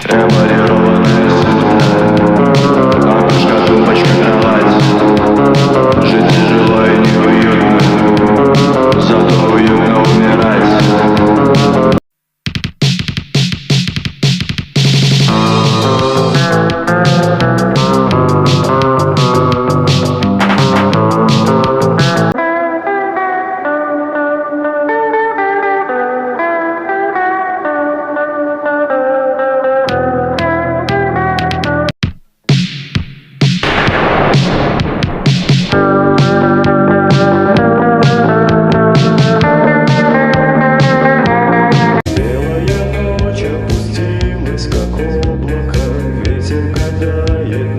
Эмалированное сукно, окошко, тумбочка, кровать. Жить тяжело и неуютно, зато уютно умирать. Белая ночь опустилась, как облако, ветер катает